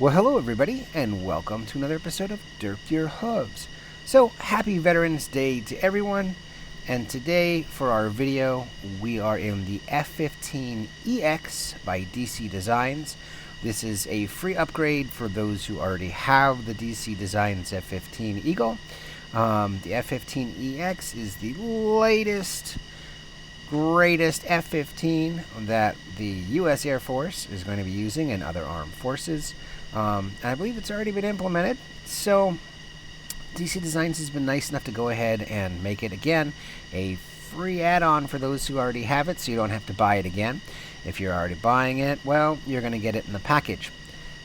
Well, hello everybody, and welcome to another episode of Derp Your Hooves. So, happy Veterans Day to everyone, and today for our video, we are in the F-15EX by DC Designs. This is a free upgrade for those who already have the DC Designs F-15 Eagle. The F-15EX is the latest, greatest F-15 that the U.S. Air Force is going to be using and other armed forces. I believe it's already been implemented, so DC Designs has been nice enough to go ahead and make it again a free add-on for those who already have it, so you don't have to buy it again. If you're already buying it, well, you're going to get it in the package.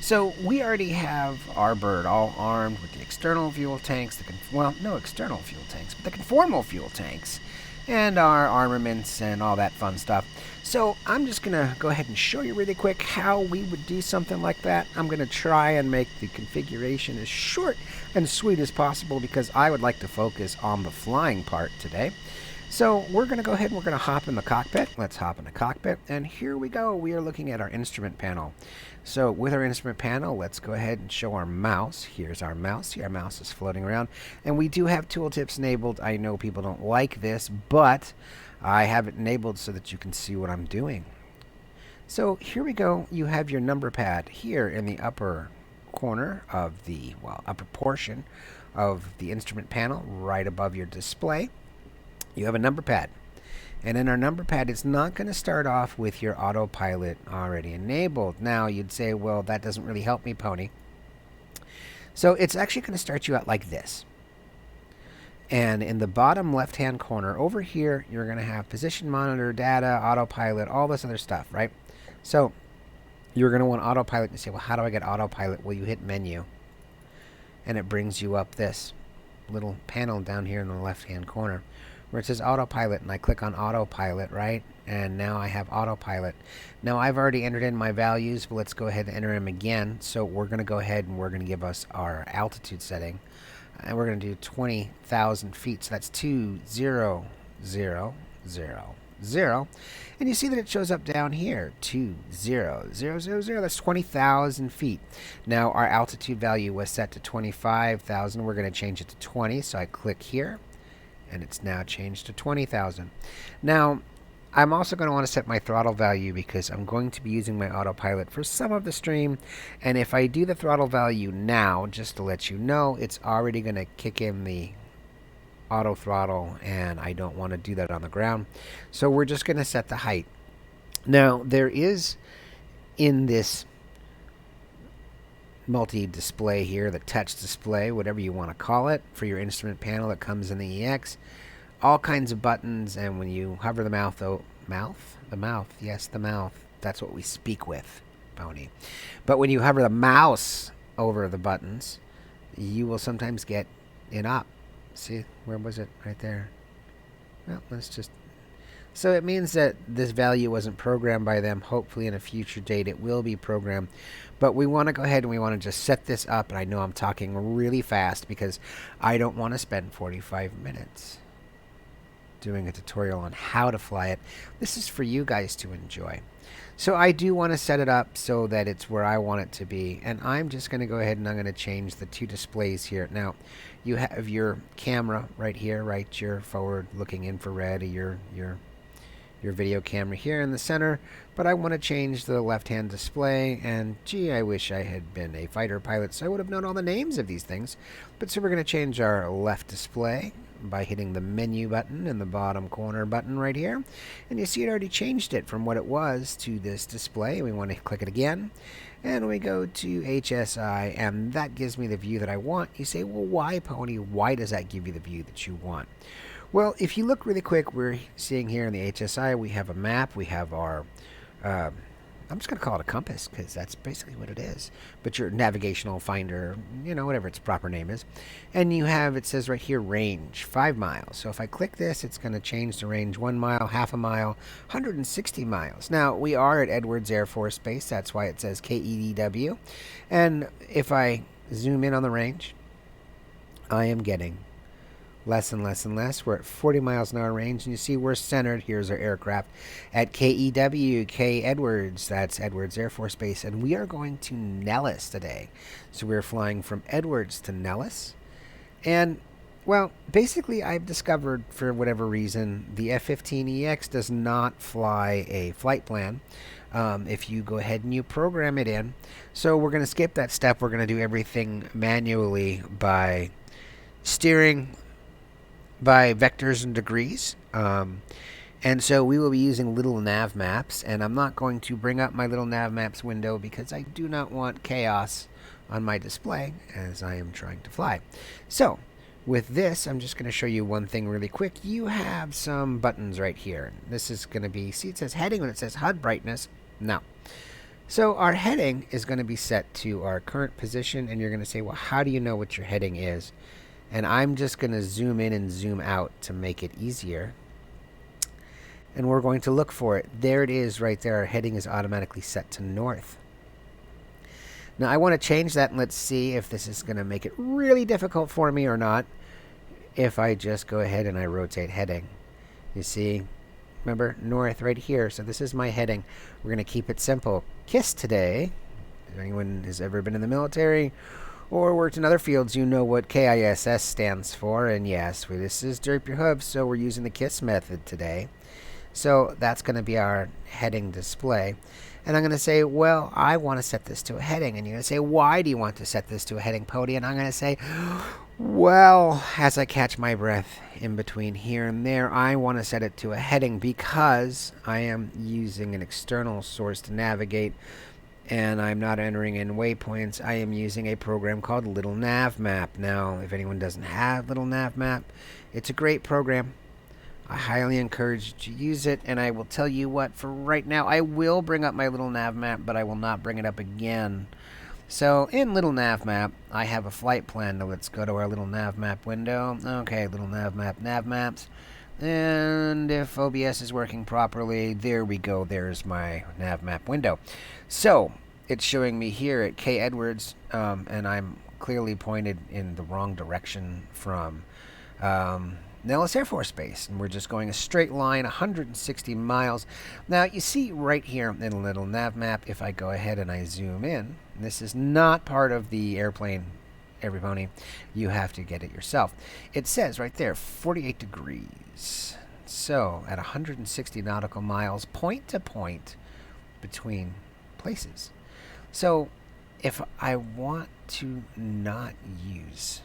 So we already have our bird all armed with the external fuel tanks, no external fuel tanks, but the conformal fuel tanks, and our armaments and all that fun stuff. So I'm just going to go ahead and show you really quick how we would do something like that. I'm going to try and make the configuration as short and sweet as possible because I would like to focus on the flying part today. So we're going to go ahead and we're going to hop in the cockpit. Let's hop in the cockpit, and here we go. We are looking at our instrument panel. So with our instrument panel, let's go ahead and show our mouse. Here's our mouse. See, our mouse is floating around, and we do have tooltips enabled. I know people don't like this, but I have it enabled so that you can see what I'm doing. So here we go. You have your number pad here in the upper corner of the, upper portion of the instrument panel, right above your display. You have a number pad. And in our number pad, it's not going to start off with your autopilot already enabled. Now, you'd say, well, that doesn't really help me, Pony. So it's actually going to start you out like this. And in the bottom left-hand corner over here, you're going to have position monitor, data, autopilot, all this other stuff, right? So you're going to want autopilot. You say, well, how do I get autopilot? Well, you hit menu, and it brings you up this little panel down here in the left-hand corner where it says autopilot, and I click on autopilot, right? And now I have autopilot. Now I've already entered in my values, but let's go ahead and enter them again. So we're going to go ahead and we're going to give us our altitude setting. And we're going to do 20,000 feet. So that's 20,000. And you see that it shows up down here, 20,000. That's 20,000 feet. Now our altitude value was set to 25,000. We're going to change it to 20. So I click here, and it's now changed to 20,000. Now, I'm also going to want to set my throttle value because I'm going to be using my autopilot for some of the stream. And if I do the throttle value now, just to let you know, it's already going to kick in the auto throttle, and I don't want to do that on the ground. So we're just going to set the height. Now, there is in this multi-display here, the touch display, whatever you want to call it, for your instrument panel that comes in the EX, all kinds of buttons, and when you hover the mouth, that's what we speak with, Pony. But when you hover the mouse over the buttons, you will sometimes get it up. See, where was it? Right there. Well, let's just... So it means that this value wasn't programmed by them. Hopefully in a future date it will be programmed. But we want to go ahead and we want to just set this up. And I know I'm talking really fast because I don't want to spend 45 minutes doing a tutorial on how to fly it. This is for you guys to enjoy. So I do want to set it up so that it's where I want it to be. And I'm just going to go ahead and I'm going to change the two displays here. Now, you have your camera right here, right? Your forward-looking infrared, your video camera here in the center, but I want to change the left-hand display, and gee, I wish I had been a fighter pilot so I would have known all the names of these things. But so we're going to change our left display by hitting the menu button in the bottom corner button right here, and you see it already changed it from what it was to this display. We want to click it again, and we go to HSI, and that gives me the view that I want. You say, well, why, Pony? Why does that give you the view that you want? Well, if you look really quick, we're seeing here in the HSI, we have a map, we have our, I'm just going to call it a compass because that's basically what it is. But your navigational finder, whatever its proper name is. And you have, it says right here, range, 5 miles. So if I click this, it's going to change the range 1 mile, half a mile, 160 miles. Now, we are at Edwards Air Force Base. That's why it says KEDW. And if I zoom in on the range, I am getting less and less and less. We're at 40 miles an hour range, and you see we're centered. Here's our aircraft at KEW, K Edwards. That's Edwards Air Force Base, and we are going to Nellis today. So we're flying from Edwards to Nellis. And, well, basically I've discovered, for whatever reason, the F-15EX does not fly a flight plan if you go ahead and you program it in. So we're going to skip that step. We're going to do everything manually by steering by vectors and degrees. And so we will be using little nav maps, and I'm not going to bring up my little nav maps window because I do not want chaos on my display as I am trying to fly. So with this, I'm just going to show you one thing really quick. You have some buttons right here. This is going to be, see, it says heading when it says HUD brightness. No. So our heading is going to be set to our current position, and you're going to say, well, how do you know what your heading is? And I'm just going to zoom in and zoom out to make it easier. And we're going to look for it. There it is right there. Our heading is automatically set to north. Now I want to change that, and let's see if this is going to make it really difficult for me or not. If I just go ahead and I rotate heading. You see, remember, north right here. So this is my heading. We're going to keep it simple. KISS today. If anyone has ever been in the military or worked in other fields, you know what KISS stands for. And yes, this is Derp Your Hooves, so we're using the KISS method today. So that's going to be our heading display. And I'm going to say, well, I want to set this to a heading. And you're going to say, why do you want to set this to a heading, Pody? And I'm going to say, well, as I catch my breath in between here and there, I want to set it to a heading because I am using an external source to navigate, and I'm not entering in waypoints. I am using a program called Little Nav Map. Now, if anyone doesn't have Little Nav Map, it's a great program. I highly encourage you to use it, and I will tell you what, for right now, I will bring up my Little Nav Map, but I will not bring it up again. So, in Little Nav Map, I have a flight plan. Now, let's go to our Little Nav Map window. Okay, Little Nav Map, Nav Maps. And if OBS is working properly, there we go. There's my Nav Map window. So, it's showing me here at K Edwards, and I'm clearly pointed in the wrong direction from Nellis Air Force Base, and we're just going a straight line, 160 miles. Now, you see right here in a little nav map, if I go ahead and I zoom in, this is not part of the airplane, every pony. You have to get it yourself. It says right there, 48 degrees. So, at 160 nautical miles, point to point between places. So, if I want to not use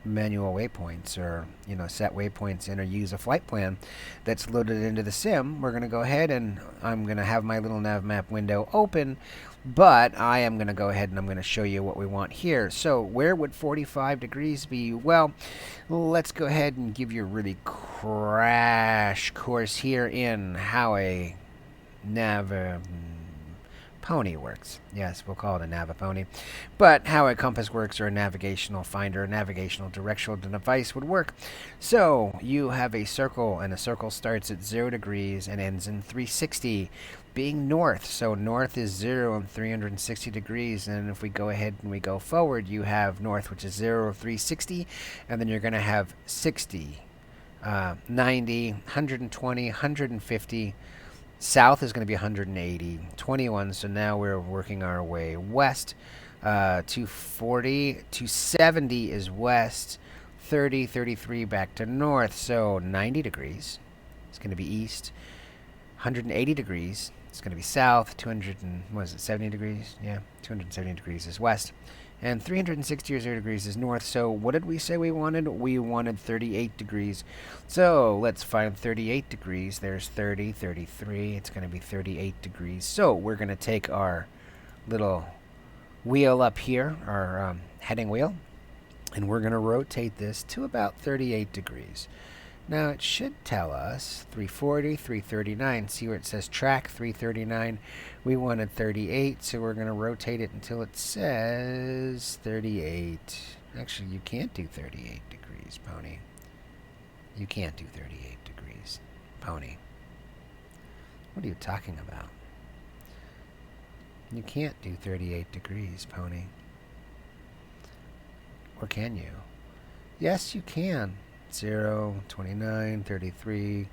manual waypoints, or set waypoints in, or use a flight plan that's loaded into the sim, we're going to go ahead and I'm going to have my little nav map window open, but I am going to go ahead and I'm going to show you what we want here. So where would 45 degrees be? Well, let's go ahead and give you a really crash course here in how a pony works. Yes, we'll call it a Navapony. But how a compass works, or a navigational finder, a navigational directional device would work. So you have a circle, and a circle starts at 0 degrees and ends in 360, being north. So north is 0 and 360 degrees. And if we go ahead and we go forward, you have north, which is 0, 360, and then you're going to have 60, 90, 120, 150. South is going to be 180, 21, so now we're working our way west. 240, 270 is west, 30, 33 back to north, so 90 degrees. It's going to be east. 180 degrees, it's going to be south. 270 degrees? Yeah, 270 degrees is west. And 360 or 0 degrees is north. So what did we say we wanted? We wanted 38 degrees. So let's find 38 degrees. There's 30, 33. It's going to be 38 degrees. So we're going to take our little wheel up here, our heading wheel, and we're going to rotate this to about 38 degrees. Now it should tell us 340, 339. See where it says track 339? We wanted 38, so we're going to rotate it until it says 38. Actually, you can't do 38 degrees, pony. You can't do 38 degrees, pony. What are you talking about? You can't do 38 degrees, pony. Or can you? Yes, you can. 0, 29, 33,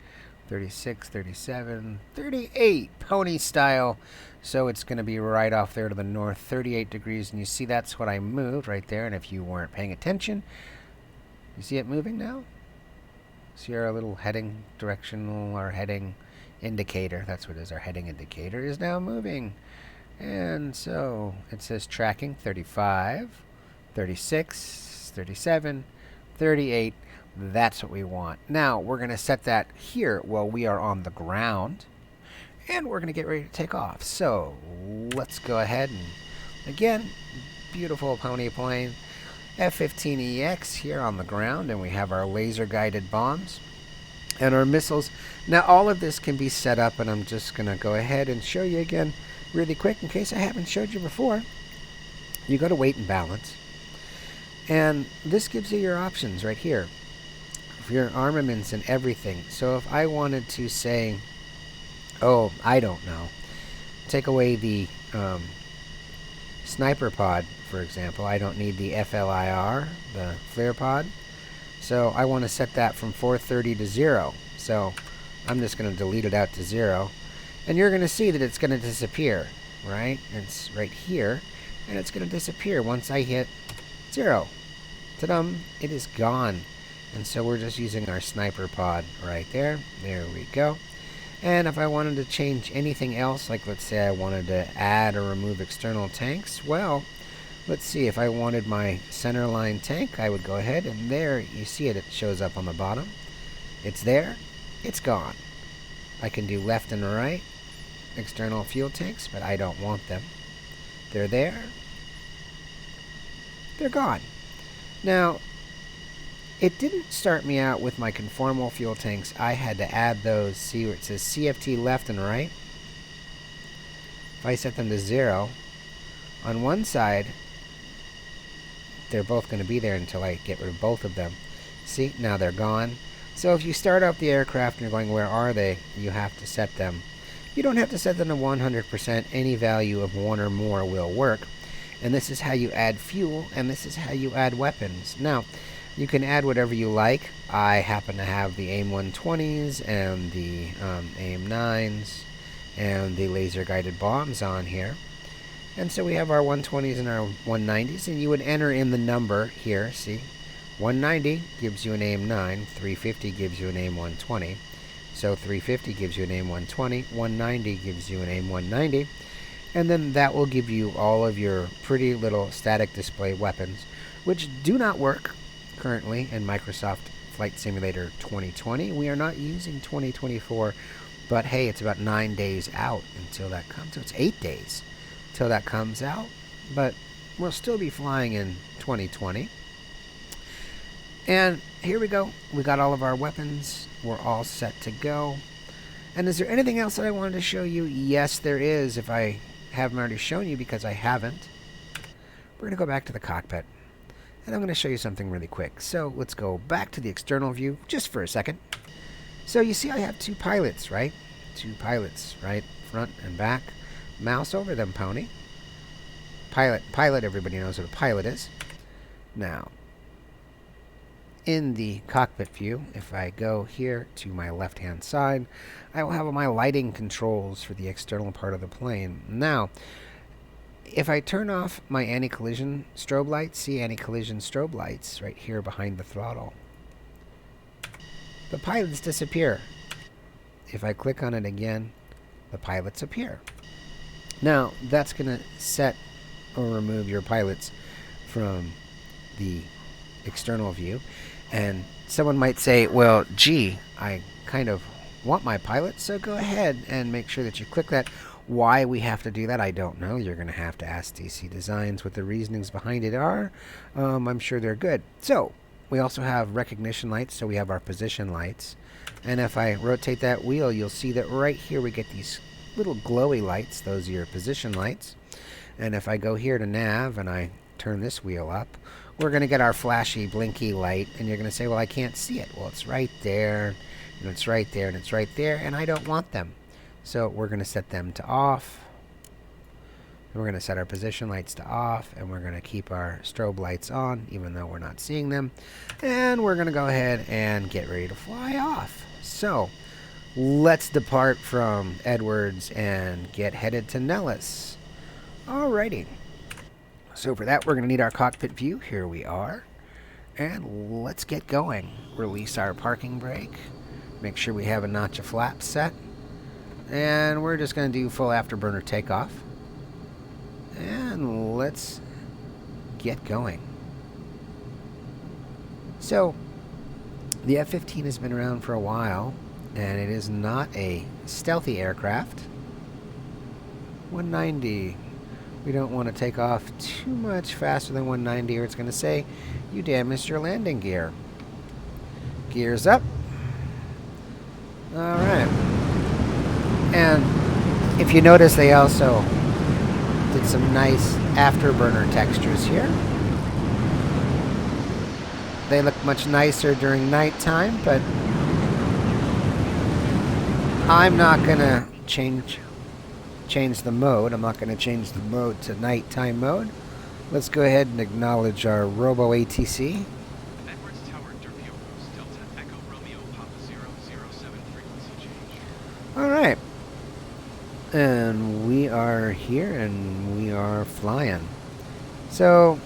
36, 37, 38, pony style. So it's going to be right off there to the north, 38 degrees. And you see that's what I moved right there. And if you weren't paying attention, you see it moving now? See our little heading directional, our heading indicator, that's what it is, our heading indicator is now moving. And so it says tracking 35, 36, 37, 38. That's what we want. Now we're going to set that here while we are on the ground. And we're going to get ready to take off. So let's go ahead and, again, beautiful pony plane. F-15EX here on the ground, and we have our laser-guided bombs and our missiles. Now, all of this can be set up, and I'm just going to go ahead and show you again really quick in case I haven't showed you before. You go to weight and balance, and this gives you your options right here for your armaments and everything. So if I wanted to say, oh, I don't know, take away the sniper pod, for example. I don't need the FLIR, the flare pod. So I want to set that from 430 to 0. So I'm just going to delete it out to 0. And you're going to see that it's going to disappear, right? It's right here. And it's going to disappear once I hit 0. Ta-dum! It is gone. And so we're just using our sniper pod right there. There we go. And if I wanted to change anything else, like let's say I wanted to add or remove external tanks, well, let's see, if I wanted my center line tank, I would go ahead, and there, you see it, it shows up on the bottom. It's there, it's gone. I can do left and right, external fuel tanks, but I don't want them. They're there, they're gone. Now, it didn't start me out with my conformal fuel tanks. I had to add those, see where it says CFT left and right. If I set them to 0, on one side, they're both going to be there until I get rid of both of them. See, now they're gone. So if you start up the aircraft and you're going, where are they? You have to set them. You don't have to set them to 100%. Any value of 1 or more will work. And this is how you add fuel, and this is how you add weapons. Now, you can add whatever you like. I happen to have the AIM-120s and the AIM-9s and the laser-guided bombs on here. And so we have our 120s and our 190s, and you would enter in the number here, see? 190 gives you an AIM-9, 350 gives you an AIM-120. So 350 gives you an AIM-120, 190 gives you an AIM-190, and then that will give you all of your pretty little static display weapons, which do not work currently in Microsoft Flight Simulator 2020. We are not using 2024, but hey, it's about 9 days out until that comes. So it's 8 days till that comes out, but we'll still be flying in 2020. And here we go. We got all of our weapons. We're all set to go. And is there anything else that I wanted to show you? Yes, there is, if I haven't already shown you, because I haven't. We're going to go back to the cockpit, and I'm going to show you something really quick. So let's go back to the external view just for a second. So you see I have 2 pilots, right? 2 pilots, right? Front and back. Mouse over them, pony. Pilot, everybody knows what a pilot is. Now, in the cockpit view, if I go here to my left-hand side, I will have my lighting controls for the external part of the plane. Now, if I turn off my anti-collision strobe lights, see anti-collision strobe lights right here behind the throttle, the pilots disappear. If I click on it again, the pilots appear. Now, that's going to set or remove your pilots from the external view. And someone might say, well, gee, I kind of want my pilots, so go ahead and make sure that you click that. Why we have to do that, I don't know. You're going to have to ask DC Designs what the reasonings behind it are. I'm sure they're good. So, we also have recognition lights, so we have our position lights. And if I rotate that wheel, you'll see that right here we get these little glowy lights. Those are your position lights. And if I go here to nav and I turn this wheel up, we're going to get our flashy, blinky light. And you're going to say, well, I can't see it. Well, it's right there, and it's right there, and it's right there, and I don't want them. So we're going to set them to off. We're going to set our position lights to off, and we're going to keep our strobe lights on, even though we're not seeing them. And we're going to go ahead and get ready to fly off. So let's depart from Edwards and get headed to Nellis. Alrighty. So for that, we're going to need our cockpit view. Here we are. And let's get going. Release our parking brake. Make sure we have a notch of flaps set. And we're just going to do full afterburner takeoff. And let's get going. So, the F-15 has been around for a while, and it is not a stealthy aircraft. 190. We don't want to take off too much faster than 190, or it's going to say you damaged your landing gear. Gears up. Alright. And if you notice, they also did some nice afterburner textures here. They look much nicer during nighttime, but I'm not going to change the mode. I'm not going to change the mode to nighttime mode. Let's go ahead and acknowledge our Robo ATC. Edwards Tower, Derp, Hooves, Delta, Echo, Romeo, Papa 007, frequency change. Alright. And we are here and we are flying. So,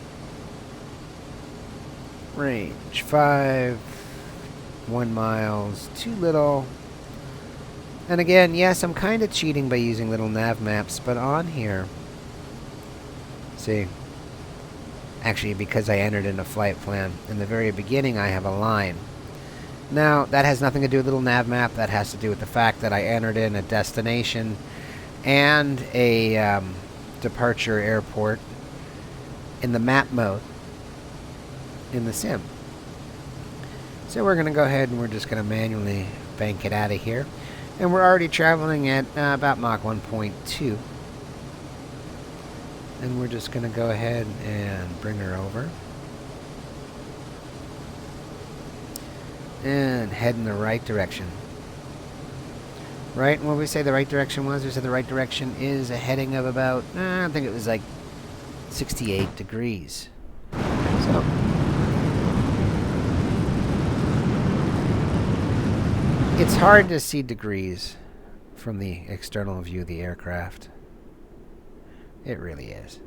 range 5, 1 miles, too little. And again, yes, I'm kind of cheating by using little nav maps, but on here, see, actually because I entered in a flight plan, in the very beginning I have a line. Now, that has nothing to do with little nav map, that has to do with the fact that I entered in a destination and a departure airport in the map mode in the sim. So we're going to go ahead and we're just going to manually bank it out of here. And we're already traveling at about Mach 1.2. And we're just going to go ahead and bring her over. And head in the right direction. Right, and what we say the right direction was? We said the right direction is a heading of about, I think it was like 68 degrees. So, it's hard to see degrees from the external view of the aircraft. It really is.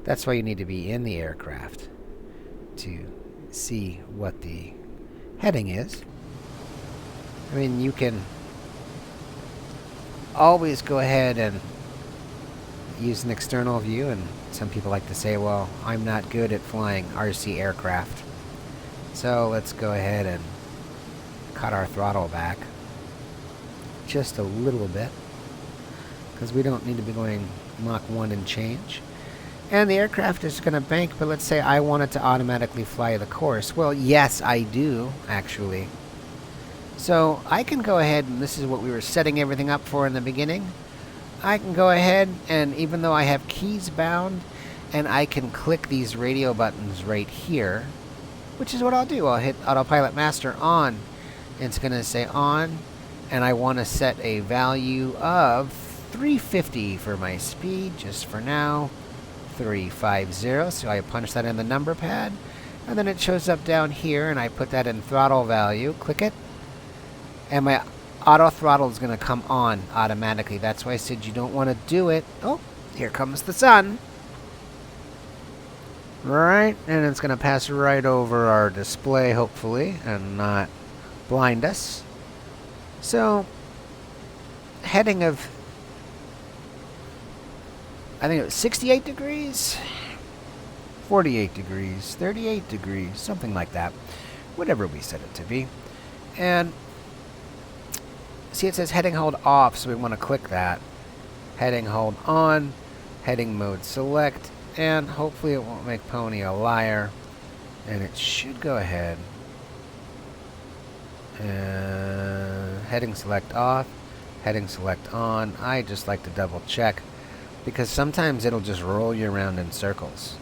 That's why you need to be in the aircraft to see what the heading is. I mean, you can always go ahead and use an external view, and some people like to say, well, I'm not good at flying RC aircraft. So let's go ahead and cut our throttle back just a little bit, because we don't need to be going Mach 1 and change. And the aircraft is going to bank, but let's say I want it to automatically fly the course. Well, yes, I do, actually. So I can go ahead, and this is what we were setting everything up for in the beginning. I can go ahead, and even though I have keys bound, and I can click these radio buttons right here, which is what I'll do. I'll hit Autopilot Master on. It's going to say on, and I want to set a value of 350 for my speed, just for now. 350, so I punch that in the number pad, and then it shows up down here, and I put that in throttle value. Click it. And my auto throttle is going to come on automatically. That's why I said you don't want to do it. Oh, here comes the sun. Right, and it's going to pass right over our display, hopefully, and not blind us. So, heading of, I think it was 68 degrees, 48 degrees, 38 degrees, something like that. Whatever we set it to be. And see, it says heading hold off, so we want to click that. Heading hold on, heading mode select, and hopefully it won't make Pony a liar. And it should go ahead. And heading select off, heading select on. I just like to double check, because sometimes it'll just roll you around in circles.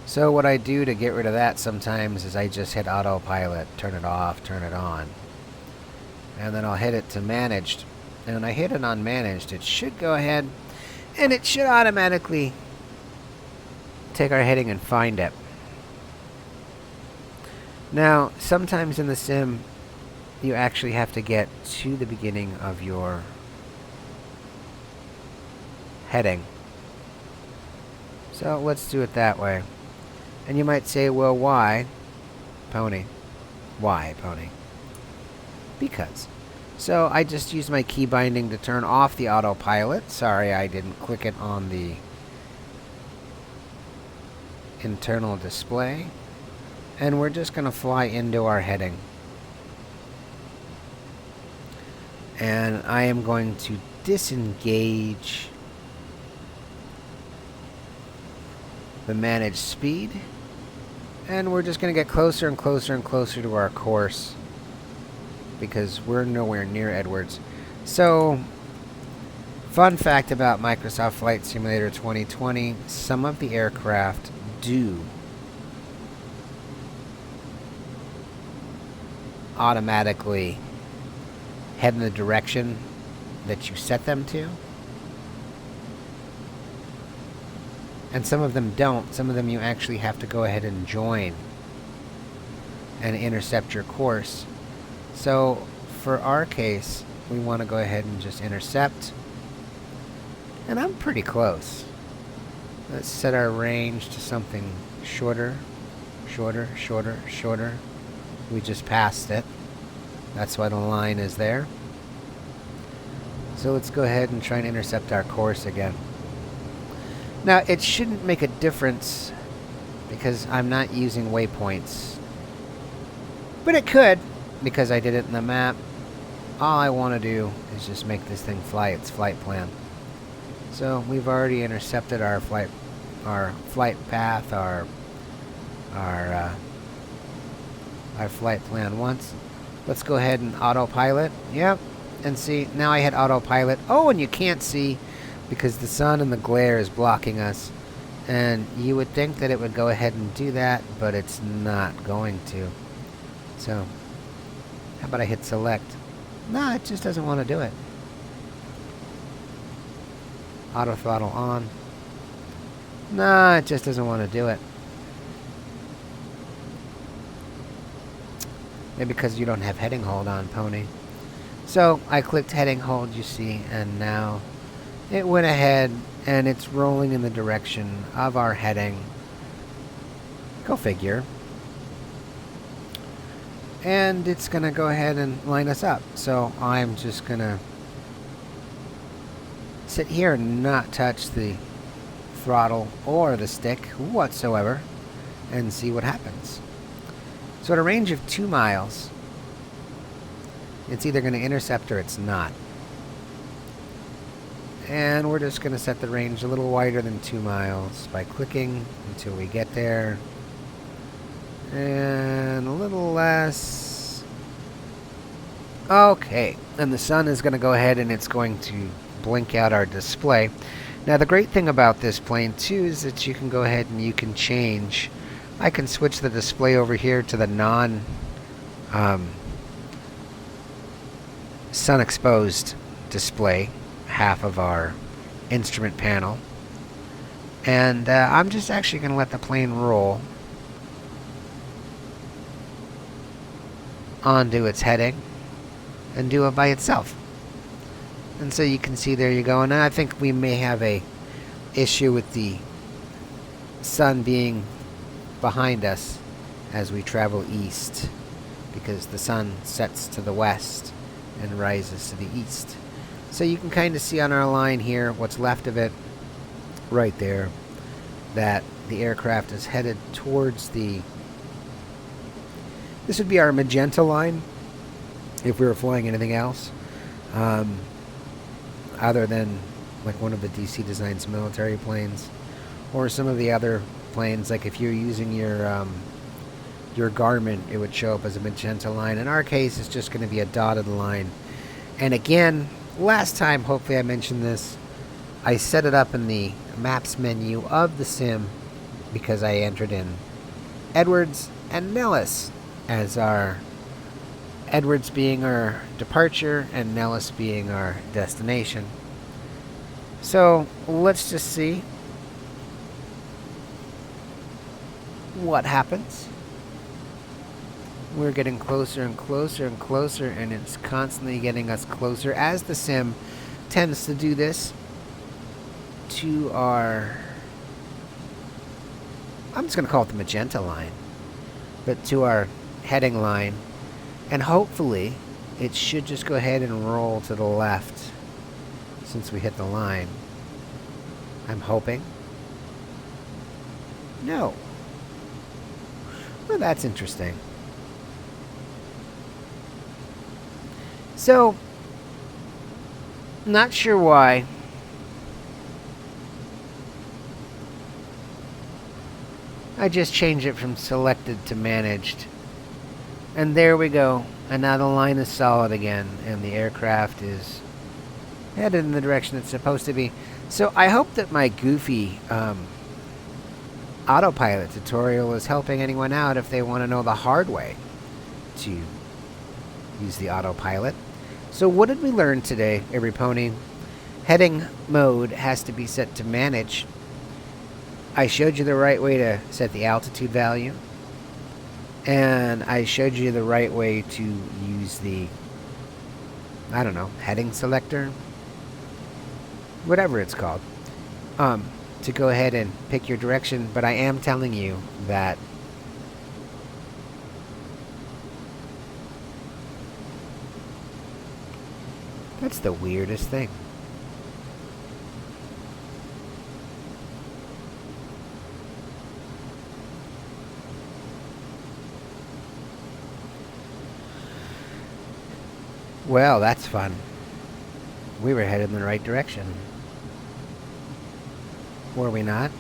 So what I do to get rid of that sometimes is I just hit autopilot, turn it off, turn it on. And then I'll hit it to managed. And when I hit it on managed, it should go ahead and it should automatically take our heading and find it. Now, sometimes in the sim, you actually have to get to the beginning of your heading. So let's do it that way. And you might say, well, why, Pony? Why, Pony? Because. So I just used my key binding to turn off the autopilot. Sorry, I didn't click it on the internal display. And we're just going to fly into our heading. And I am going to disengage the managed speed. And we're just going to get closer and closer and closer to our course, because we're nowhere near Edwards. So, fun fact about Microsoft Flight Simulator 2020, some of the aircraft do automatically head in the direction that you set them to. And some of them don't. Some of them you actually have to go ahead and join and intercept your course. So for our case, we want to go ahead and just intercept. And I'm pretty close. Let's set our range to something shorter, shorter, shorter, shorter. We just passed it. That's why the line is there. So let's go ahead and try and intercept our course again. Now, it shouldn't make a difference because I'm not using waypoints. But it could, because I did it in the map. All I want to do is just make this thing fly its flight plan. So we've already intercepted our flight path, our flight plan once. Let's go ahead and autopilot. Yep. And see, now I hit autopilot. Oh, and you can't see because the sun and the glare is blocking us. And you would think that it would go ahead and do that, but it's not going to. So, how about I hit select? No, it just doesn't want to do it. Auto throttle on. No, it just doesn't want to do it. Maybe because you don't have heading hold on, Pony. So I clicked heading hold, you see, and now it went ahead and it's rolling in the direction of our heading. Go figure. And it's going to go ahead and line us up. So I'm just going to sit here and not touch the throttle or the stick whatsoever and see what happens. So at a range of 2 miles, it's either going to intercept or it's not. And we're just going to set the range a little wider than 2 miles by clicking until we get there. And a little less. Okay. And the sun is going to go ahead and it's going to blink out our display. Now the great thing about this plane too is that you can go ahead and you can change. I can switch the display over here to the non sun exposed display, half of our instrument panel. And I'm just actually going to let the plane roll onto its heading and do it by itself. And so you can see there you go. And I think we may have a issue with the sun being behind us as we travel east, because the sun sets to the west and rises to the east. So you can kind of see on our line here, what's left of it, right there, that the aircraft is headed towards the... This would be our magenta line if we were flying anything else, other than like one of the DC Designs military planes, or some of the other planes. Like if you're using your Garmin, it would show up as a magenta line. In our case, it's just going to be a dotted line. And again, last time, hopefully I mentioned this, I set it up in the maps menu of the sim because I entered in Edwards and Nellis as our Edwards being our departure and Nellis being our destination. So let's just see what happens. We're getting closer and closer and closer, and it's constantly getting us closer as the sim tends to do this to our, I'm just going to call it the magenta line, but to our heading line. And hopefully it should just go ahead and roll to the left since we hit the line. I'm hoping. No. Well, that's interesting. So, not sure why. I just changed it from selected to managed. And there we go. And now the line is solid again. And the aircraft is headed in the direction it's supposed to be. So I hope that my goofy autopilot tutorial is helping anyone out if they want to know the hard way to use the autopilot. So what did we learn today, every pony? Heading mode has to be set to manage. I showed you the right way to set the altitude value. And I showed you the right way to use the, I don't know, heading selector? Whatever it's called. To go ahead and pick your direction. But I am telling you that that's the weirdest thing. Well, that's fun. We were headed in the right direction. Were we not?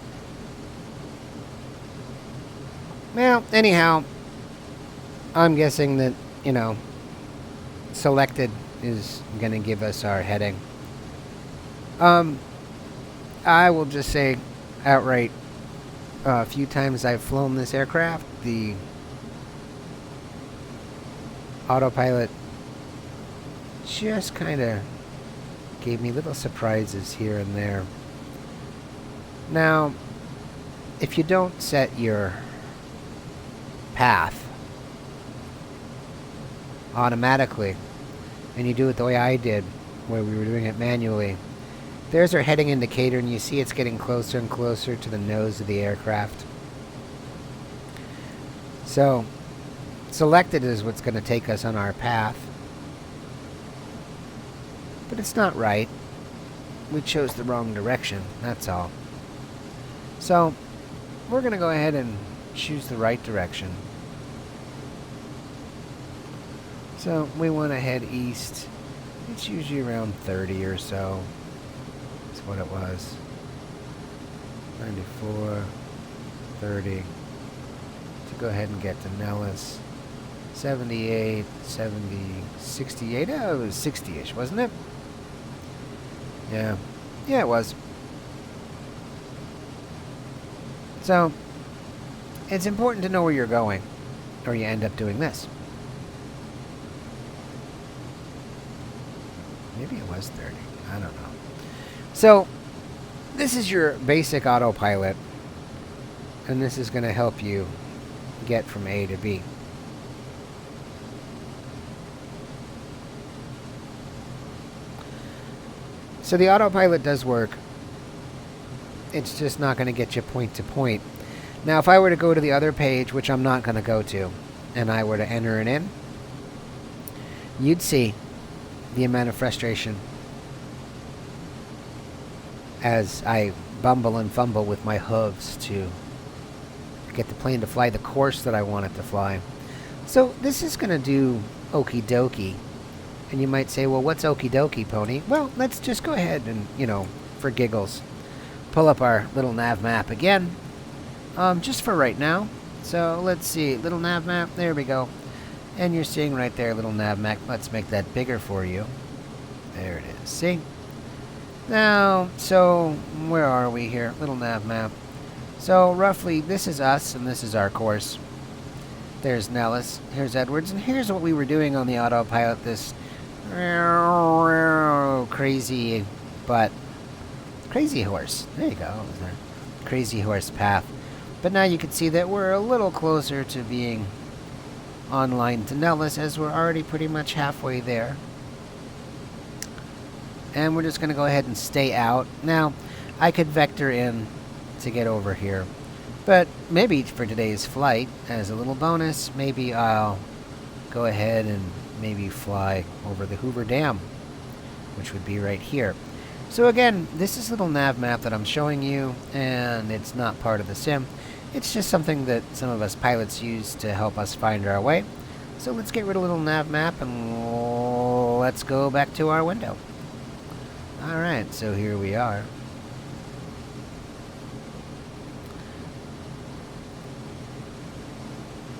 Well, anyhow, I'm guessing that, you know, selected is going to give us our heading. I will just say outright, a few times I've flown this aircraft, the autopilot just kind of gave me little surprises here and there. Now, if you don't set your path automatically, and you do it the way I did, where we were doing it manually, there's our heading indicator, and you see it's getting closer and closer to the nose of the aircraft. So, selected is what's going to take us on our path. But it's not right. We chose the wrong direction, that's all. So, we're going to go ahead and choose the right direction. So, we want to head east. It's usually around 30 or so. That's what it was. 94, 30. To go ahead and get to Nellis. 78, 70, 68. Oh, it was 60-ish, wasn't it? Yeah. Yeah, it was. So, it's important to know where you're going, or you end up doing this. Maybe it was 30. I don't know. So, this is your basic autopilot, and this is going to help you get from A to B. So the autopilot does work. It's just not going to get you point to point. Now, if I were to go to the other page, which I'm not going to go to, and I were to enter it in, you'd see the amount of frustration as I bumble and fumble with my hooves to get the plane to fly the course that I want it to fly. So this is going to do okie dokie. And you might say, well, what's okie dokie, Pony? Well, let's just go ahead and, you know, for giggles, pull up our little nav map again, just for right now. So let's see, little nav map, there we go. And you're seeing right there, little nav map. Let's make that bigger for you. There it is, see? Now, so where are we here? Little nav map. So roughly, this is us, and this is our course. There's Nellis. Here's Edwards. And here's what we were doing on the autopilot. This crazy, but crazy horse. There you go. Crazy horse path. But now you can see that we're a little closer to being online to Nellis, as we're already pretty much halfway there. And we're just going to go ahead and stay out. Now, I could vector in to get over here. But maybe for today's flight, as a little bonus, maybe I'll go ahead and maybe fly over the Hoover Dam, which would be right here. So again, this is a little nav map that I'm showing you, and it's not part of the sim. It's just something that some of us pilots use to help us find our way. So let's get rid of a little nav map and let's go back to our window. Alright, so here we are.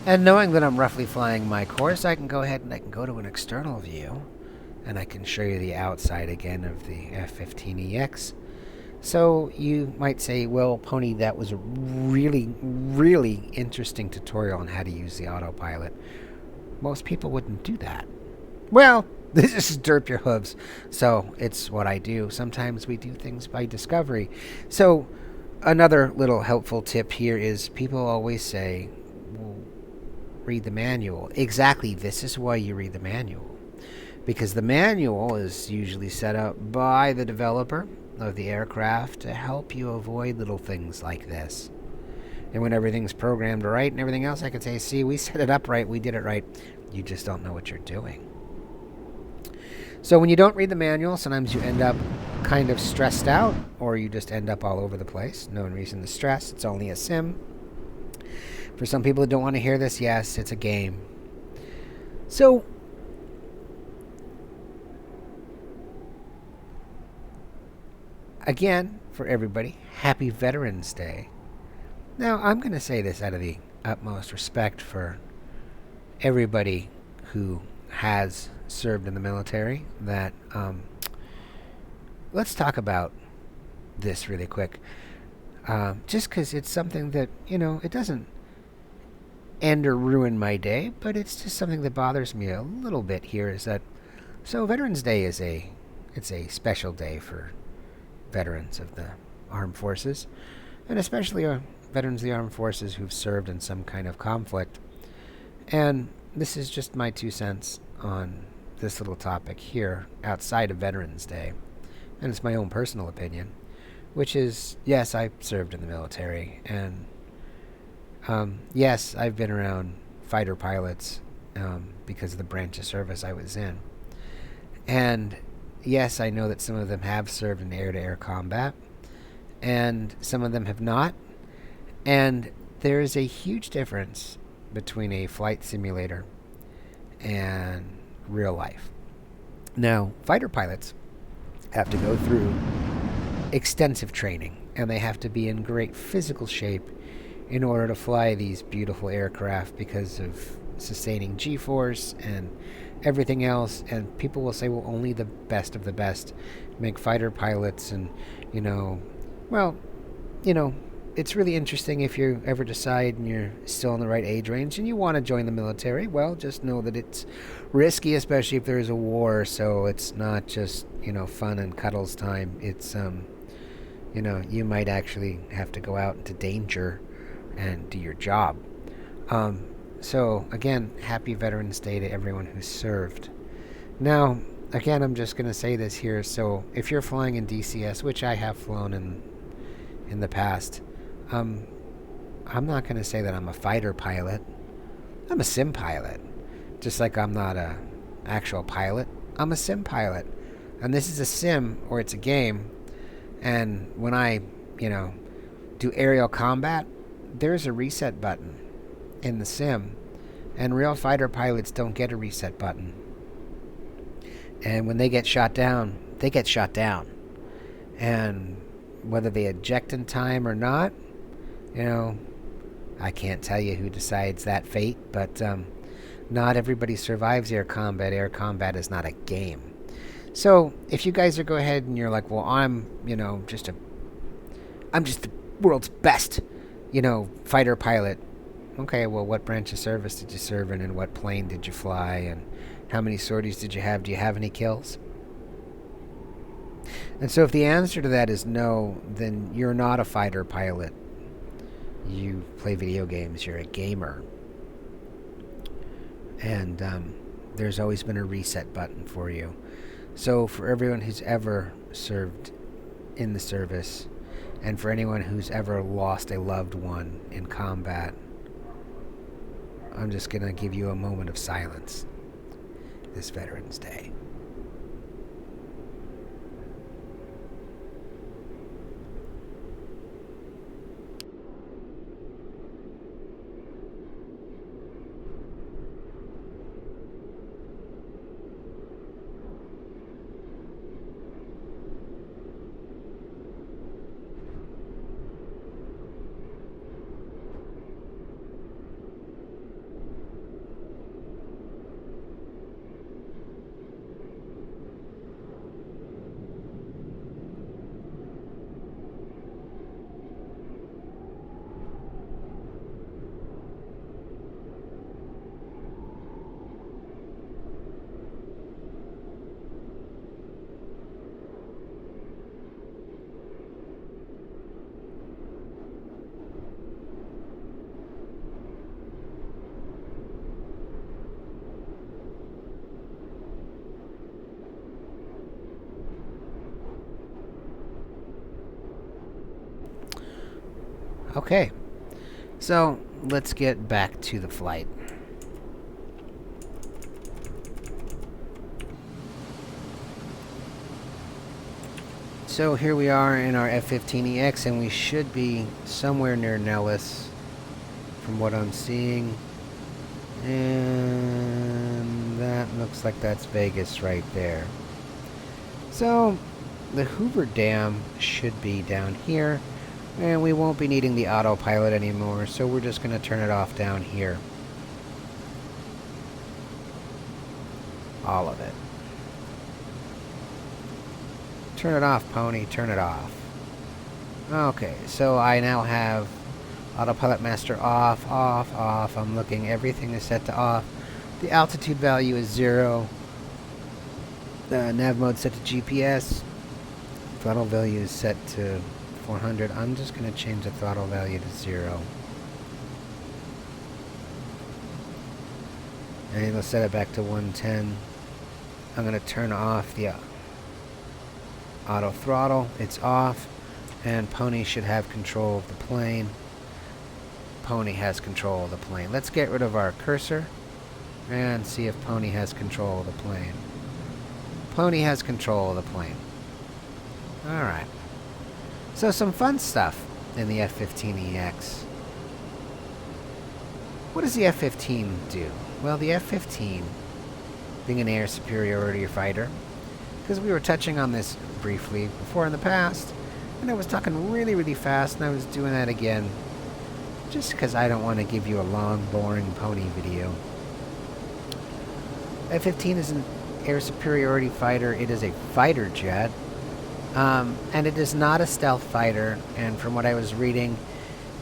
And knowing that I'm roughly flying my course, I can go ahead and I can go to an external view, and I can show you the outside again of the F-15EX. So you might say, well, Pony, that was a really, really interesting tutorial on how to use the autopilot. Most people wouldn't do that. Well, this is Derp Your Hooves, so it's what I do. Sometimes we do things by discovery. So another little helpful tip here is people always say, well, read the manual. Exactly, this is why you read the manual. Because the manual is usually set up by the developer of the aircraft to help you avoid little things like this. And when everything's programmed right and everything else, I can say, see, we set it up right, we did it right. You just don't know what you're doing. So when you don't read the manual, sometimes you end up kind of stressed out, or you just end up all over the place. No reason to stress. It's only a sim. For some people who don't want to hear this, yes, it's a game. So again, for everybody, happy Veterans Day. Now, I'm going to say this out of the utmost respect for everybody who has served in the military, that let's talk about this really quick. Just because it's something that, it doesn't end or ruin my day, but it's just something that bothers me a little bit here, is that, so Veterans Day is it's a special day for veterans of the armed forces, and especially veterans of the armed forces who've served in some kind of conflict. And this is just my 2 cents on this little topic here outside of Veterans Day, and it's my own personal opinion, which is, yes, I served in the military, and yes, I've been around fighter pilots because of the branch of service I was in, and yes, I know that some of them have served in air-to-air combat, and some of them have not, and there is a huge difference between a flight simulator and real life. Now, fighter pilots have to go through extensive training, and they have to be in great physical shape in order to fly these beautiful aircraft because of sustaining G-force and everything else. And people will say, well, only the best of the best make fighter pilots, and it's really interesting if you ever decide and you're still in the right age range and you want to join the military. Well, just know that it's risky, especially if there is a war. So it's not just, fun and cuddles time. It's, you might actually have to go out into danger and do your job. So again, happy Veterans Day to everyone who served. Now, again, I'm just going to say this here. So if you're flying in DCS, which I have flown in the past, I'm not going to say that I'm a fighter pilot. I'm a sim pilot. Just like I'm not a actual pilot, I'm a sim pilot. And this is a sim, or it's a game. And when I, do aerial combat, there's a reset button in the sim. And real fighter pilots don't get a reset button. And when they get shot down, they get shot down. And whether they eject in time or not, I can't tell you who decides that fate, but not everybody survives air combat. Air combat is not a game. So if you guys are go ahead and you're like, well, I'm just the world's best, fighter pilot, Okay, well, what branch of service did you serve in, and what plane did you fly, and how many sorties did you have? Do you have any kills? And so if the answer to that is no, then you're not a fighter pilot. You play video games. You're a gamer. And there's always been a reset button for you. So for everyone who's ever served in the service, and for anyone who's ever lost a loved one in combat, I'm just going to give you a moment of silence this Veterans Day. Okay, so let's get back to the flight. So here we are in our F-15EX, and we should be somewhere near Nellis from what I'm seeing. And that looks like that's Vegas right there. So the Hoover Dam should be down here. And we won't be needing the autopilot anymore, so we're just going to turn it off down here. All of it. Turn it off, Pony. Turn it off. Okay, so I now have autopilot master off, off, off. I'm looking. Everything is set to off. The altitude value is 0. The nav mode set to GPS. Throttle value is set to 400. I'm just going to change the throttle value to 0. And let's set it back to 110. I'm going to turn off the auto throttle. It's off. And Pony should have control of the plane. Pony has control of the plane. Let's get rid of our cursor and see if Pony has control of the plane. Pony has control of the plane. Alright. So some fun stuff in the F-15EX. What does the F-15 do? Well, the F-15, being an air superiority fighter, because we were touching on this briefly before in the past, and I was talking really, really fast, and I was doing that again, just because I don't want to give you a long, boring Pony video. F-15 is an air superiority fighter. It is a fighter jet. And it is not a stealth fighter, and from what I was reading,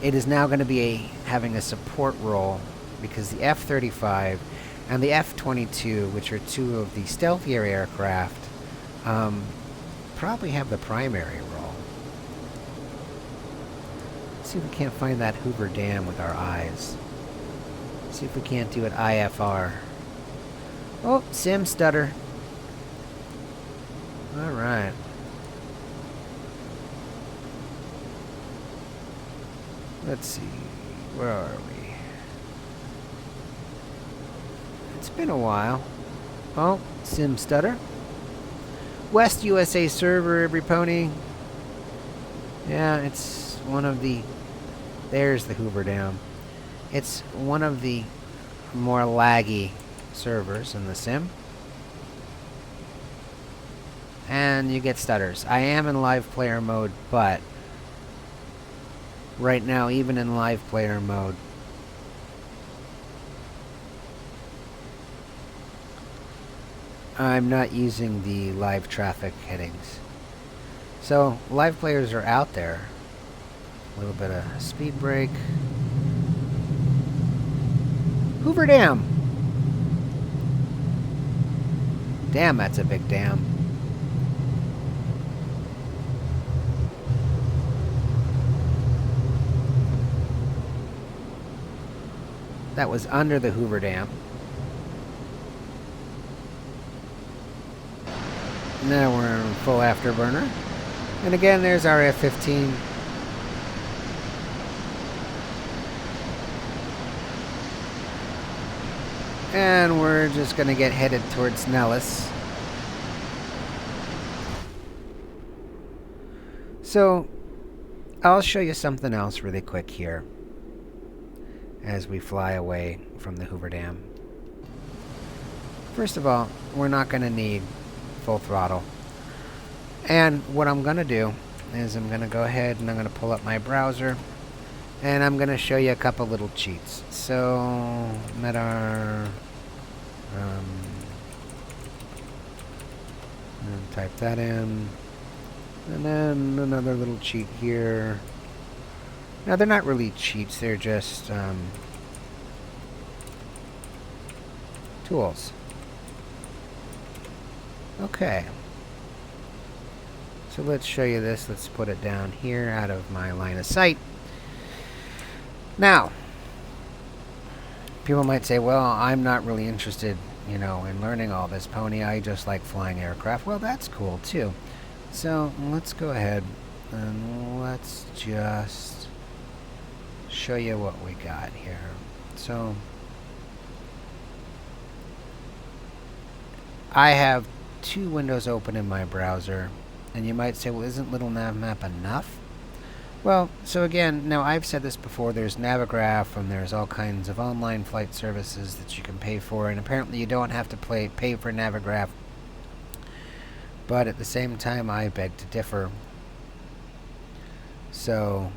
it is now going to be having a support role because the F-35 and the F-22, which are two of the stealthier aircraft, probably have the primary role. Let's see if we can't find that Hoover Dam with our eyes. See if we can't do it IFR. Oh, sim stutter. Alright. Let's see, where are we? It's been a while. Oh, sim stutter. West USA server, every Pony. Yeah, it's one of the... There's the Hoover Dam. It's one of the more laggy servers in the sim. And you get stutters. I am in live player mode, but right now, even in live player mode, I'm not using the live traffic headings. So, live players are out there. A little bit of speed brake. Hoover Dam. Damn, that's a big dam. That was under the Hoover Dam. Now we're in full afterburner. And again, there's our F-15. And we're just going to get headed towards Nellis. So, I'll show you something else really quick here as we fly away from the Hoover Dam. First of all, we're not going to need full throttle. And what I'm going to do is I'm going to go ahead and I'm going to pull up my browser. And I'm going to show you a couple little cheats. So, Medar... and type that in. And then another little cheat here. Now, they're not really cheats. They're just tools. Okay. So let's show you this. Let's put it down here out of my line of sight. Now, people might say, well, I'm not really interested, you know, in learning all this, Pony. I just like flying aircraft. Well, that's cool, too. So, let's go ahead and let's just show you what we got here. So, I have two windows open in my browser. And you might say, well, isn't Little Navmap enough? Well, so again, now I've said this before, there's Navigraph and there's all kinds of online flight services that you can pay for, and apparently you don't have to pay for Navigraph. But at the same time, I beg to differ. So,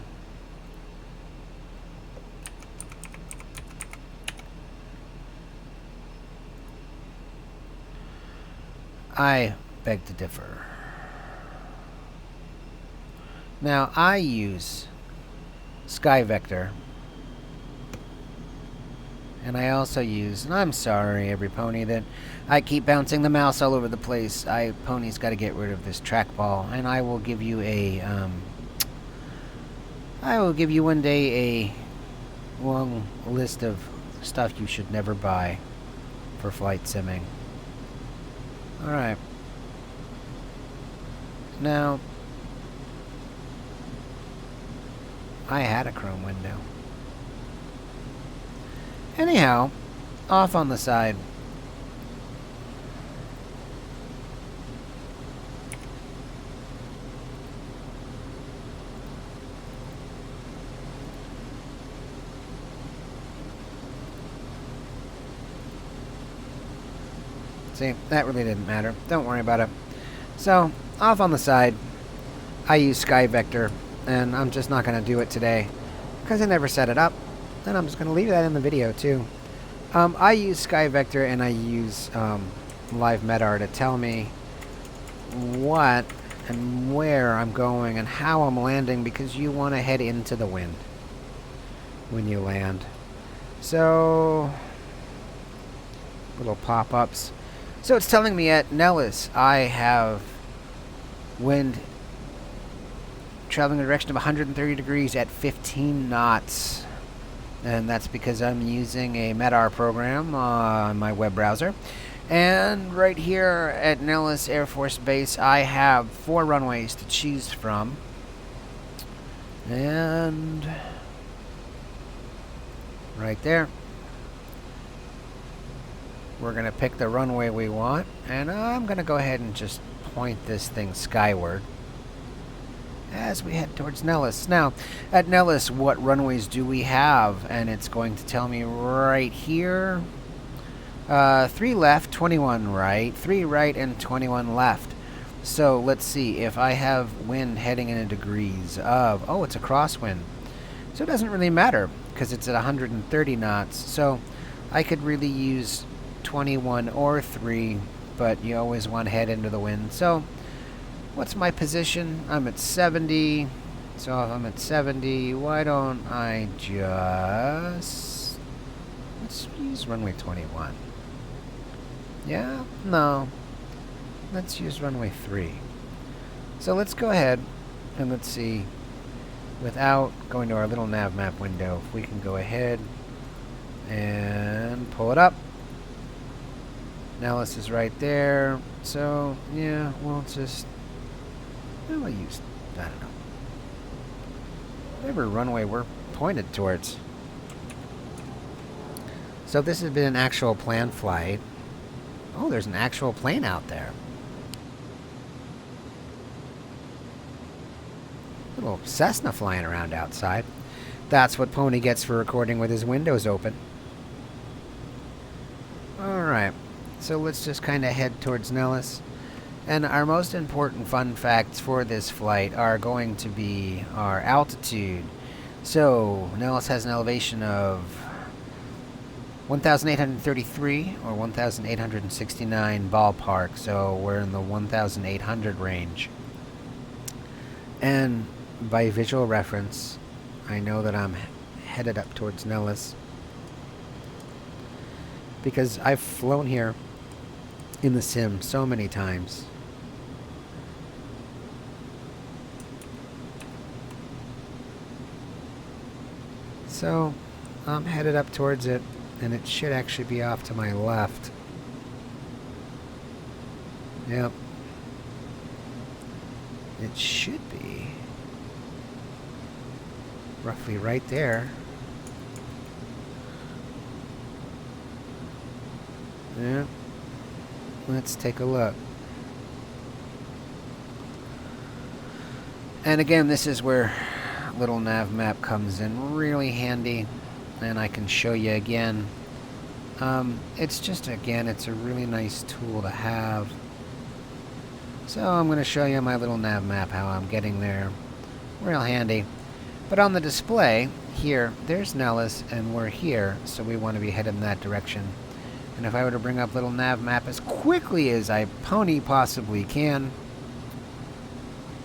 I beg to differ. Now, I use SkyVector, and I also use, and I'm sorry, every pony, that I keep bouncing the mouse all over the place. Pony's got to get rid of this trackball, and I will give you one day a long list of stuff you should never buy for flight simming. Alright. Now, I had a chrome window. Anyhow, off on the side. See, that really didn't matter. Don't worry about it. So, off on the side, I use SkyVector. And I'm just not going to do it today because I never set it up. And I'm just going to leave that in the video too. I use SkyVector and I use Live Medar to tell me what and where I'm going and how I'm landing, because you want to head into the wind when you land. So, little pop-ups. So it's telling me at Nellis I have wind traveling in a direction of 130 degrees at 15 knots. And that's because I'm using a Medar program on my web browser. And right here at Nellis Air Force Base, I have 4 runways to choose from. And right there, we're going to pick the runway we want. And I'm going to go ahead and just point this thing skyward as we head towards Nellis. Now, at Nellis, what runways do we have? And it's going to tell me right here. 3 left, 21 right, 3 right, and 21 left. So let's see if I have wind heading in degrees of, oh, it's a crosswind. So it doesn't really matter because it's at 130 knots. So I could really use 21 or 3, but you always want to head into the wind. So what's my position? I'm at 70. So if I'm at 70, why don't I just Let's use runway 21. Yeah? No. Let's use runway 3. So let's go ahead and let's see, without going to our little nav map window, if we can go ahead and pull it up. Nellis is right there. So, yeah, we'll use, I don't know, whatever runway we're pointed towards. So this has been an actual planned flight. Oh, there's an actual plane out there. Little Cessna flying around outside. That's what Pony gets for recording with his windows open. Alright, so let's just kind of head towards Nellis. And our most important fun facts for this flight are going to be our altitude. So, Nellis has an elevation of 1,833 or 1,869 ballpark, so we're in the 1,800 range. And by visual reference, I know that I'm headed up towards Nellis because I've flown here in the sim so many times. So I'm headed up towards it, and it should actually be off to my left. Yep. It should be roughly right there. Yeah. Let's take a look. And again, this is where little nav map comes in really handy, and I can show you again. It's just, again, it's a really nice tool to have. So I'm going to show you my little nav map, how I'm getting there. Real handy. But on the display here, there's Nellis, and we're here, so we want to be headed in that direction. And if I were to bring up little nav map as quickly as I Pony possibly can,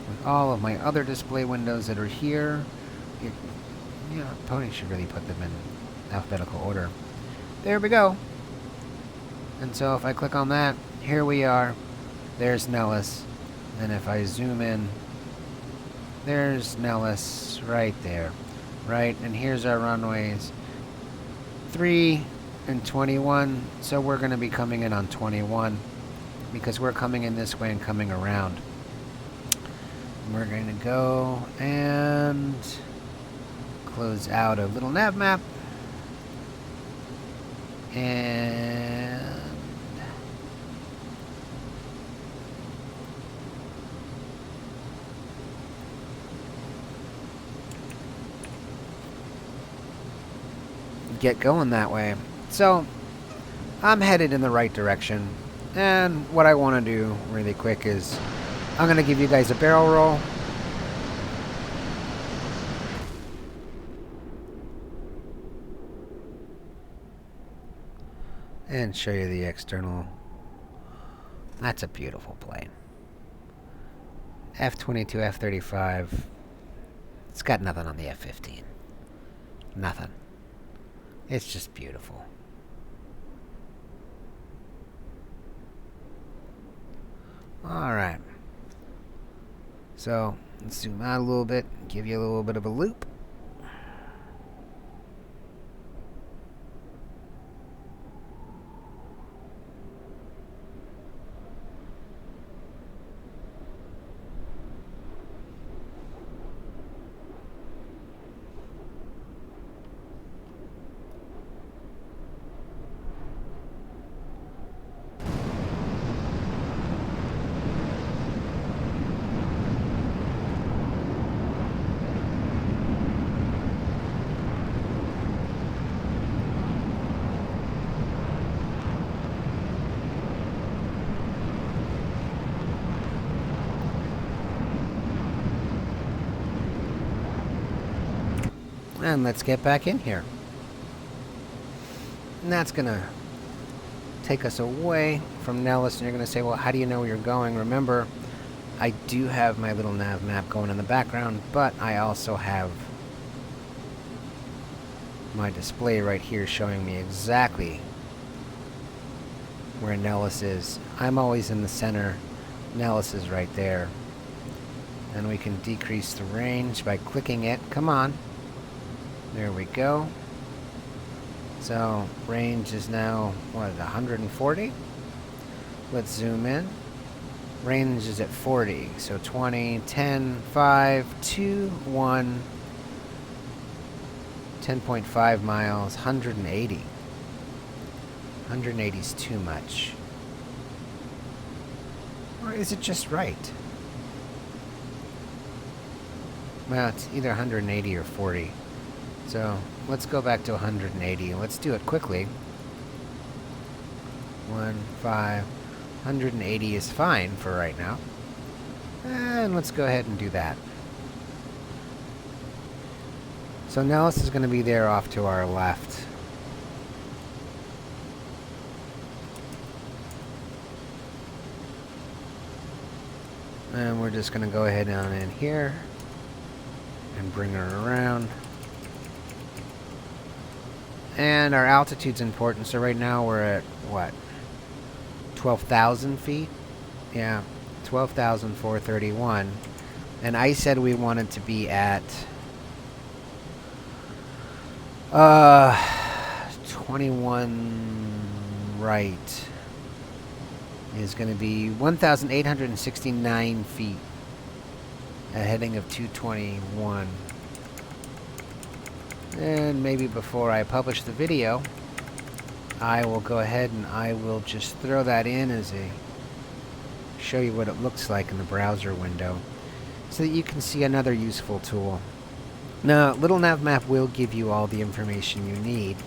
with all of my other display windows that are here, Pony should really put them in alphabetical order. There we go. And so if I click on that, here we are. There's Nellis. And if I zoom in, there's Nellis right there. Right? And here's our runways. 3 and 21. So we're going to be coming in on 21 because we're coming in this way and coming around. And we're going to go and close out a little nav map. And get going that way. So I'm headed in the right direction, and what I want to do really quick is I'm going to give you guys a barrel roll. And show you the external. That's a beautiful plane. F-22, F-35. It's got nothing on the F-15. Nothing. It's just beautiful. Alright. So, let's zoom out a little bit, give you a little bit of a loop. And let's get back in here. And that's going to take us away from Nellis. And you're going to say, well, how do you know where you're going? Remember, I do have my little nav map going in the background, but I also have my display right here showing me exactly where Nellis is. I'm always in the center. Nellis is right there. And we can decrease the range by clicking it. Come on. There we go. So range is now, what, 140? Let's zoom in. Range is at 40. So 20, 10, 5, 2, 1. 10.5 miles, 180. 180 is too much. Or is it just right? Well, it's either 180 or 40. So let's go back to 180. Let's do it quickly. 180 is fine for right now. And let's go ahead and do that. So Nellis is going to be there off to our left. And we're just going to go ahead on in here and bring her around. And our altitude's important, so right now we're at, what, 12,000 feet? Yeah, 12,431. And I said we wanted to be at 21 right is going to be 1,869 feet. A heading of 221. And maybe before I publish the video, I will go ahead and I will just throw that in as a show you what it looks like in the browser window so that you can see another useful tool. Now, Little Nav Map will give you all the information you need.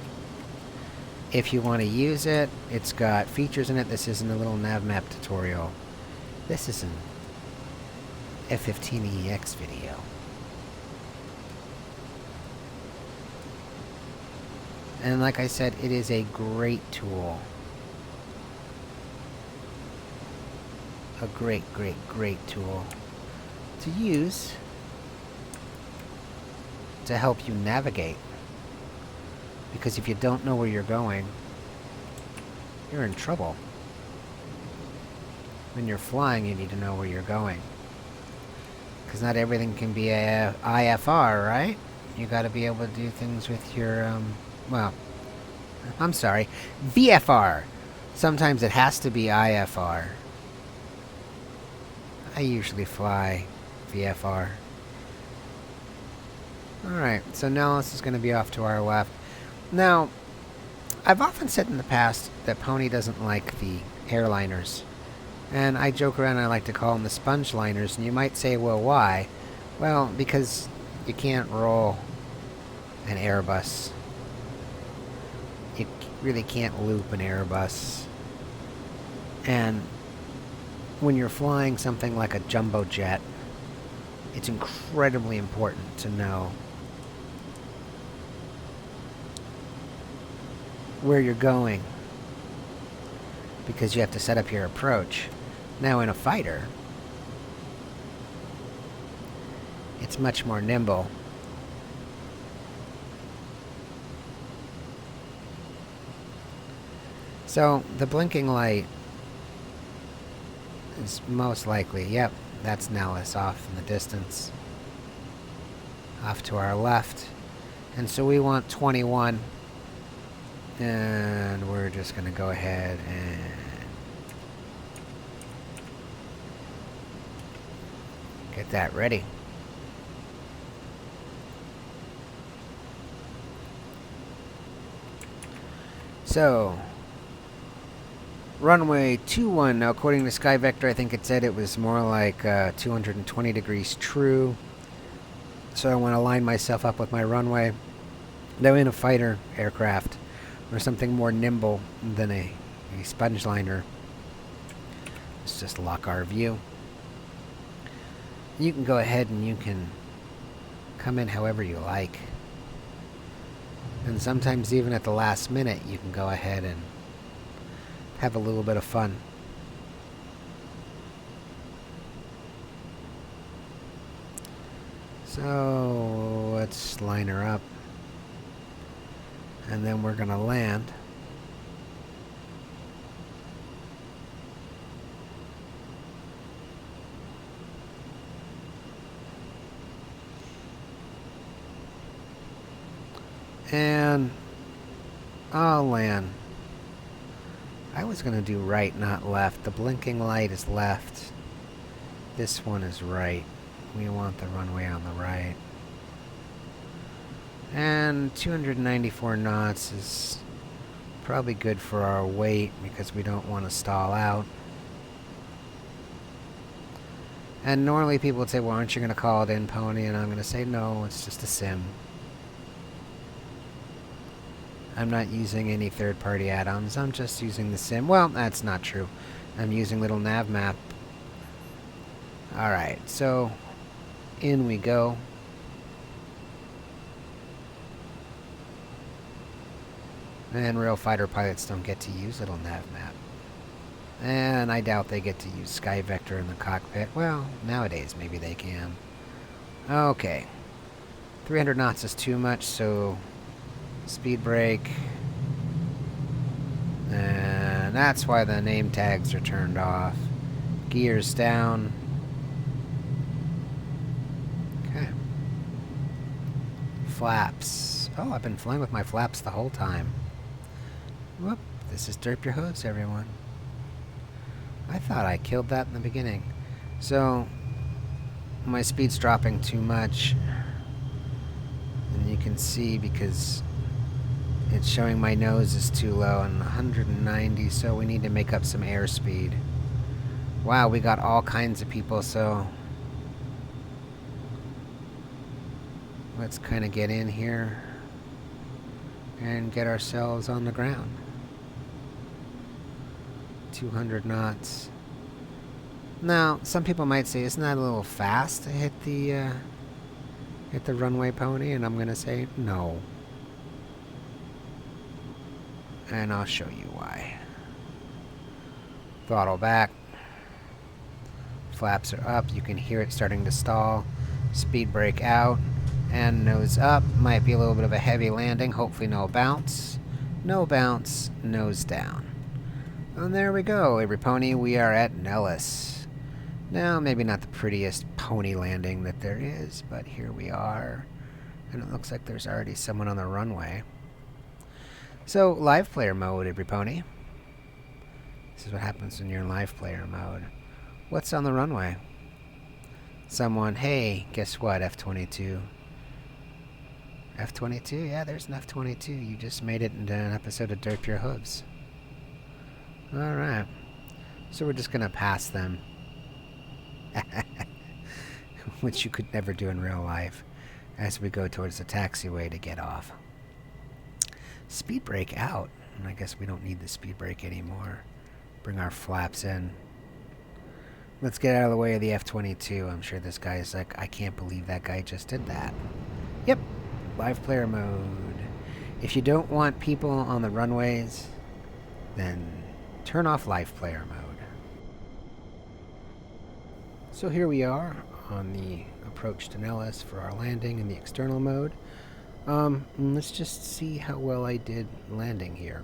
If you want to use it, it's got features in it. This isn't a Little Nav Map tutorial. This is an F15EX video. And like I said, it is a great tool. A great, great, great tool to use to help you navigate. Because if you don't know where you're going, you're in trouble. When you're flying, you need to know where you're going. Because not everything can be a IFR, right? You got to be able to do things with your, well, I'm sorry, VFR. Sometimes it has to be IFR. I usually fly VFR. Alright, so now this is going to be off to our left. Now, I've often said in the past that Pony doesn't like the airliners. And I joke around and I like to call them the sponge liners. And you might say, well, why? Well, because you can't roll an Airbus. You really can't loop an Airbus. And when you're flying something like a jumbo jet, it's incredibly important to know where you're going, because you have to set up your approach. Now in a fighter, it's much more nimble. So the blinking light is most likely, yep, that's Nellis off in the distance. Off to our left. And so we want 21. And we're just going to go ahead and get that ready. So, runway 21. Now, according to SkyVector, I think it said it was more like 220 degrees true. So I want to line myself up with my runway. Now, in a fighter aircraft, or something more nimble than a sponge liner, let's just lock our view. You can go ahead and you can come in however you like. And sometimes even at the last minute, you can go ahead and have a little bit of fun. So let's line her up. And then we're going to land. And I'll land. I was going to do right, not left. The blinking light is left. This one is right. We want the runway on the right. And 294 knots is probably good for our weight because we don't want to stall out. And normally people would say, well, aren't you going to call it in, Pony? And I'm going to say, no, it's just a sim. I'm not using any third-party add-ons. I'm just using the sim. Well, that's not true. I'm using little nav map. Alright, so in we go. And real fighter pilots don't get to use little nav map. And I doubt they get to use Sky Vector in the cockpit. Well, nowadays maybe they can. Okay. 300 knots is too much, so speed brake. And that's why the name tags are turned off. Gears down. Okay. Flaps. Oh, I've been flying with my flaps the whole time. Whoop. This is Derp Your Hooves, everyone. I thought I killed that in the beginning. So, my speed's dropping too much. And you can see because it's showing my nose is too low and 190, so we need to make up some airspeed. Wow, we got all kinds of people, so let's kind of get in here and get ourselves on the ground. 200 knots. Now, some people might say, isn't that a little fast to hit the runway, Pony? And I'm gonna say no. And I'll show you why. Throttle back. Flaps are up. You can hear it starting to stall. Speed brake out. And nose up. Might be a little bit of a heavy landing. Hopefully no bounce. No bounce. Nose down. And there we go, every pony. We are at Nellis. Now, maybe not the prettiest pony landing that there is, but here we are. And it looks like there's already someone on the runway. So, live player mode, every pony. This is what happens when you're in live player mode. What's on the runway? Someone, hey, guess what, F-22. F-22? Yeah, there's an F-22. You just made it into an episode of Derp Your Hooves. Alright. So we're just going to pass them. Which you could never do in real life. As we go towards the taxiway to get off. Speed brake out. And I guess we don't need the speed brake anymore. Bring our flaps in. Let's get out of the way of the F-22. I'm sure this guy's like, I can't believe that guy just did that. Yep. Live player mode. If you don't want people on the runways, then turn off live player mode. So here we are on the approach to Nellis for our landing in the external mode. Let's just see how well I did landing here.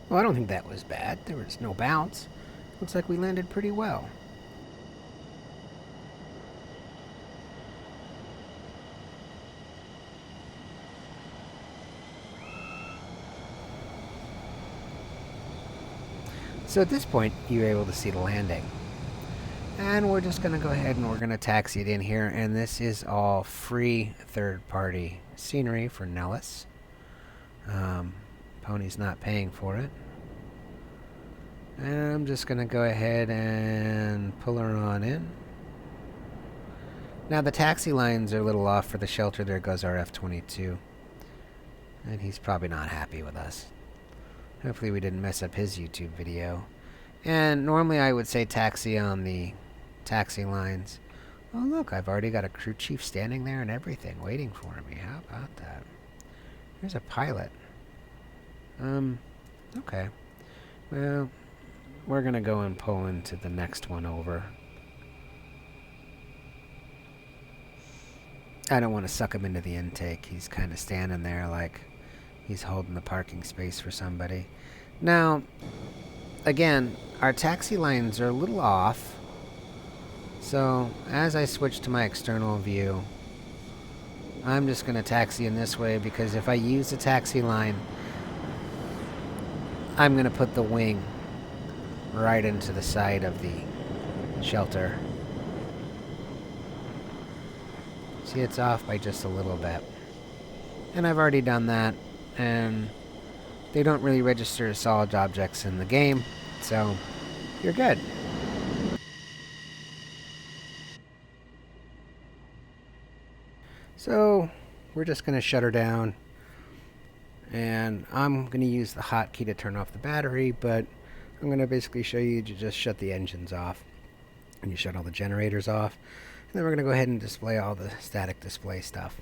Well, I don't think that was bad. There was no bounce. Looks like we landed pretty well. So at this point, you're able to see the landing. And we're just going to go ahead and we're going to taxi it in here. And this is all free third-party scenery for Nellis. Pony's not paying for it. And I'm just going to go ahead and pull her on in. Now the taxi lines are a little off for the shelter. There goes our F-22. And he's probably not happy with us. Hopefully we didn't mess up his YouTube video. And normally I would say taxi on the taxi lines. Oh look, I've already got a crew chief standing there and everything, waiting for me. How about that? Here's a pilot. Okay. Well, we're gonna go and pull into the next one over. I don't want to suck him into the intake. He's kind of standing there like he's holding the parking space for somebody. Now, again, our taxi lines are a little off. So, as I switch to my external view, I'm just going to taxi in this way because if I use the taxi line, I'm going to put the wing right into the side of the shelter. See, it's off by just a little bit. And I've already done that, and they don't really register as solid objects in the game, so you're good. So we're just going to shut her down, and I'm going to use the hotkey to turn off the battery, but I'm going to basically show you to just shut the engines off, and you shut all the generators off. And then we're going to go ahead and display all the static display stuff.